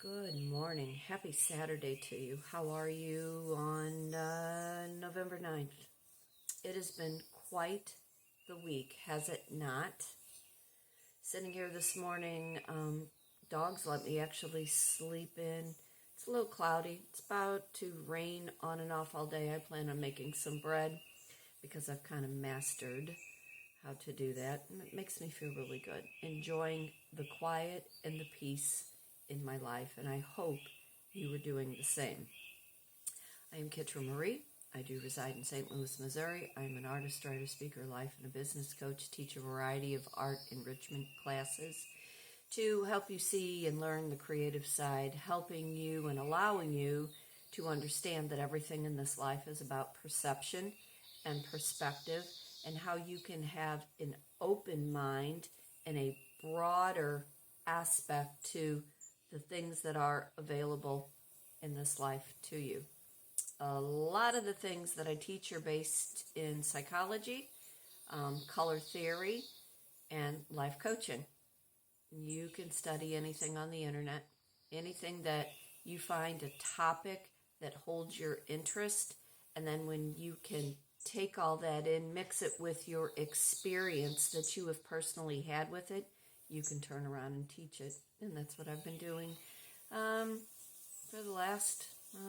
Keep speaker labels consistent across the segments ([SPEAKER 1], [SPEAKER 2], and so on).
[SPEAKER 1] Good morning. Happy Saturday to you. How are you on November 9th? It has been quite the week, has it not? Sitting here this morning, dogs let me actually sleep in. It's a little cloudy. It's about to rain on and off all day. I plan on making some bread because I've kind of mastered how to do that. And it makes me feel really good. Enjoying the quiet and the peace in my life, and I hope you are doing the same. I am Kitryn Marie. I do reside in St. Louis, Missouri. I am an artist, writer, speaker, life and a business coach, teach a variety of art enrichment classes to help you see and learn the creative side, helping you and allowing you to understand that everything in this life is about perception and perspective and how you can have an open mind and a broader aspect to the things that are available in this life to you. A lot of the things that I teach are based in psychology, color theory, and life coaching. You can study anything on the internet, anything that you find a topic that holds your interest, and then when you can take all that in, mix it with your experience that you have personally had with it, you can turn around and teach it. And that's what I've been doing for the last,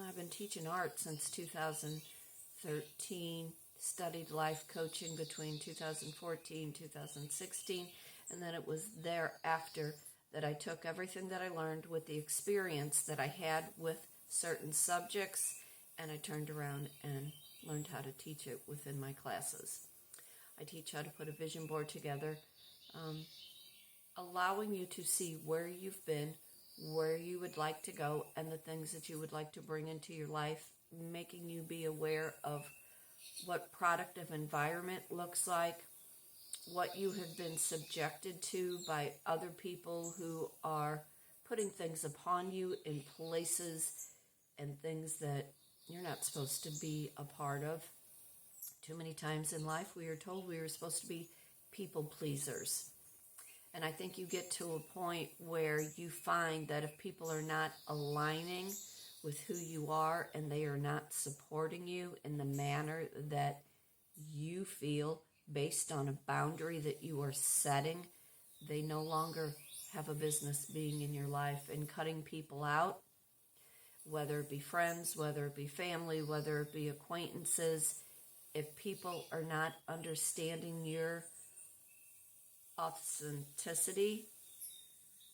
[SPEAKER 1] I've been teaching art since 2013, studied life coaching between 2014, 2016, and then it was thereafter that I took everything that I learned with the experience that I had with certain subjects, and I turned around and learned how to teach it within my classes. I teach how to put a vision board together, allowing you to see where you've been, where you would like to go, and the things that you would like to bring into your life, making you be aware of what product of environment looks like, what you have been subjected to by other people who are putting things upon you in places and things that you're not supposed to be a part of. Too many times in life we are told we are supposed to be people pleasers. And I think you get to a point where you find that if people are not aligning with who you are and they are not supporting you in the manner that you feel based on a boundary that you are setting, they no longer have a business being in your life. And cutting people out, whether it be friends, whether it be family, whether it be acquaintances, if people are not understanding your authenticity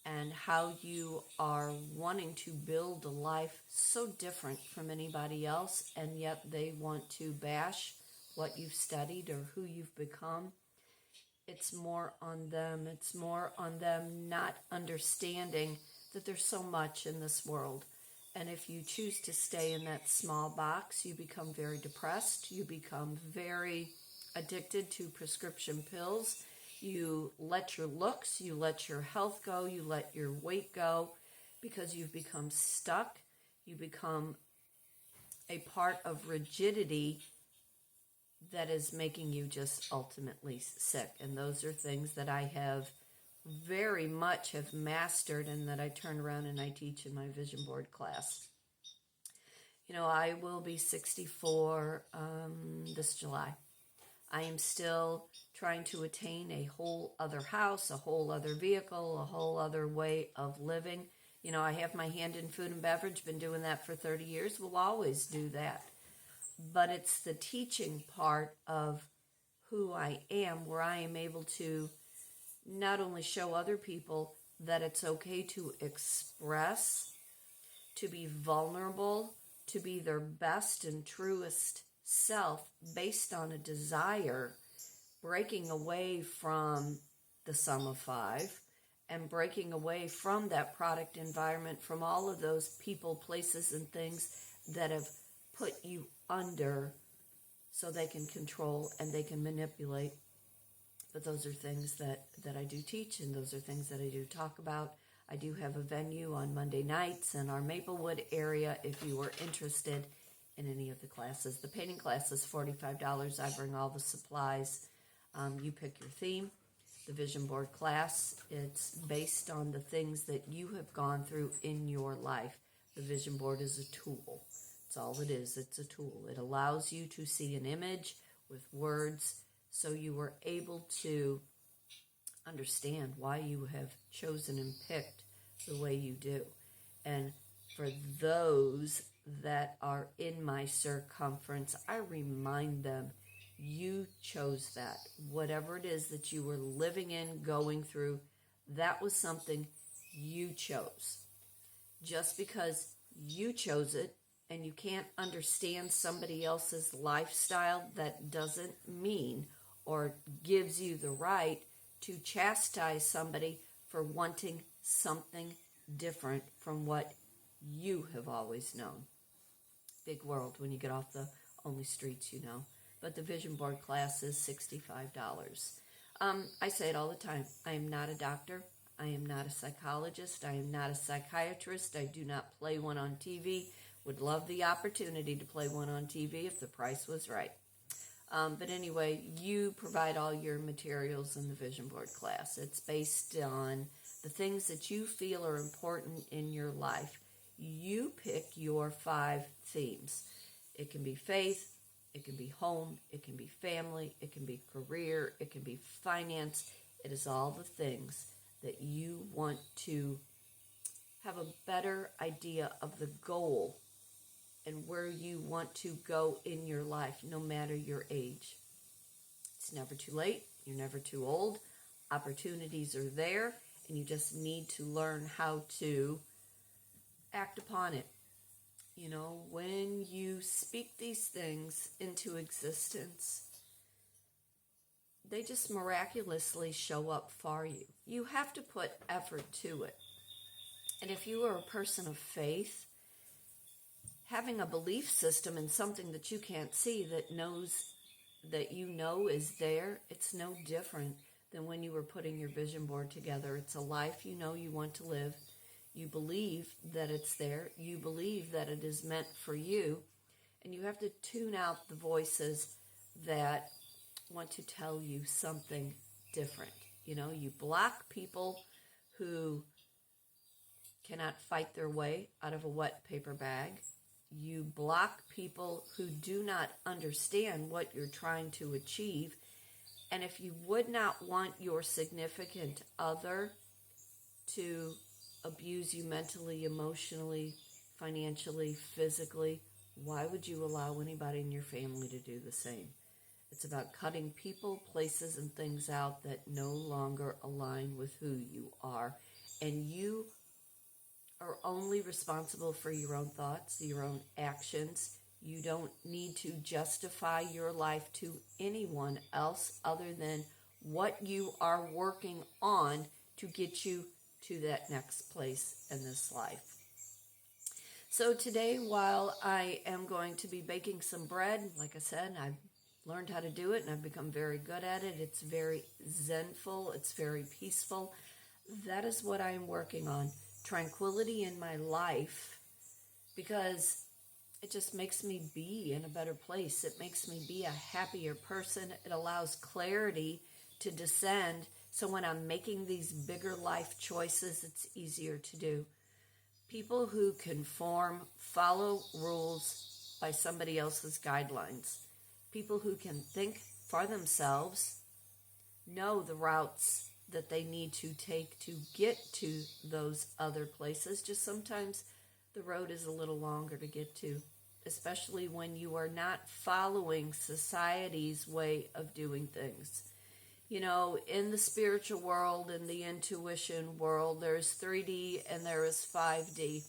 [SPEAKER 1] and how you are wanting to build a life so different from anybody else, and yet they want to bash what you've studied or who you've become, it's more on them. It's more on them not understanding that there's so much in this world. And if you choose to stay in that small box, you become very depressed. You become very addicted to prescription pills. You let your looks, you let your health go, you let your weight go because you've become stuck. You become a part of rigidity that is making you just ultimately sick. And those are things that I have very much have mastered and that I turn around and I teach in my vision board class. You know, I will be 64 this July. I am still trying to attain a whole other house, a whole other vehicle, a whole other way of living. You know, I have my hand in food and beverage, been doing that for 30 years, will always do that. But it's the teaching part of who I am, where I am able to not only show other people that it's okay to express, to be vulnerable, to be their best and truest self based on a desire, breaking away from the sum of five and breaking away from that product environment, from all of those people, places, and things that have put you under so they can control and they can manipulate. But those are things that I do teach, and those are things that I do talk about. I do have a venue on Monday nights in our Maplewood area if you are interested in any of the classes. The painting class is $45. I bring all the supplies. You pick your theme. the vision board class. It's based on the things that you have gone through in your life. The vision board is a tool. It's all it is. It's a tool. It allows you to see an image with words so you are able to understand why you have chosen and picked the way you do. And for those that are in my circumference, I remind them, you chose that. Whatever it is that you were living in, going through, that was something you chose. Just because you chose it and you can't understand somebody else's lifestyle, that doesn't mean or gives you the right to chastise somebody for wanting something different from what you have always known. Big world when you get off the only streets you know. But the vision board class is $65. I say it all the time. I am not a doctor. I am not a psychologist. I am not a psychiatrist. I do not play one on TV. Would love the opportunity to play one on TV if the price was right. But anyway, you provide all your materials in the vision board class. It's based on the things that you feel are important in your life. You pick your 5 themes. It can be faith, it can be home, it can be family, it can be career, it can be finance. It is all the things that you want to have a better idea of the goal and where you want to go in your life, no matter your age. It's never too late. You're never too old. Opportunities are there, and you just need to learn how to act upon it. You know, when you speak these things into existence, they just miraculously show up for you. You have to put effort to it. And if you are a person of faith, having a belief system in something that you can't see that knows that you know is there, it's no different than when you were putting your vision board together. It's a life you know you want to live. You believe that it's there. You believe that it is meant for you. And you have to tune out the voices that want to tell you something different. You know, you block people who cannot fight their way out of a wet paper bag. You block people who do not understand what you're trying to achieve. And if you would not want your significant other to abuse you mentally, emotionally, financially, physically, why would you allow anybody in your family to do the same? It's about cutting people, places, and things out that no longer align with who you are. And you are only responsible for your own thoughts, your own actions. You don't need to justify your life to anyone else other than what you are working on to get you to that next place in this life. So today, while I am going to be baking some bread, like I said, I've learned how to do it and I've become very good at it. It's very zenful. It's very peaceful. That is what I am working on. Tranquility in my life, because it just makes me be in a better place. It makes me be a happier person. It allows clarity to descend. So when I'm making these bigger life choices, it's easier to do. People who conform follow rules by somebody else's guidelines. People who can think for themselves know the routes that they need to take to get to those other places. Just sometimes the road is a little longer to get to, especially when you are not following society's way of doing things. You know, in the spiritual world, in the intuition world, there's 3D and there is 5D.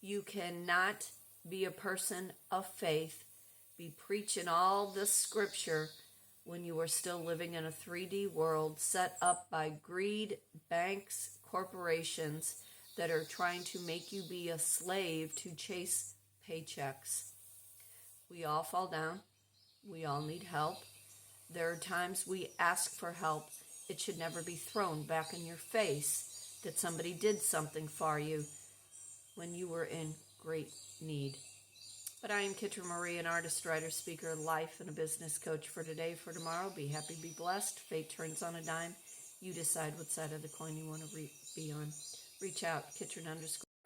[SPEAKER 1] You cannot be a person of faith, be preaching all this scripture when you are still living in a 3D world set up by greed, banks, corporations that are trying to make you be a slave to chase paychecks. We all fall down. We all need help. There are times we ask for help. It should never be thrown back in your face that somebody did something for you when you were in great need. But I am Kitryn Marie, an artist, writer, speaker, life, and a business coach for today, for tomorrow. Be happy, be blessed. Fate turns on a dime. You decide what side of the coin you want to be on. Reach out, Kitryn _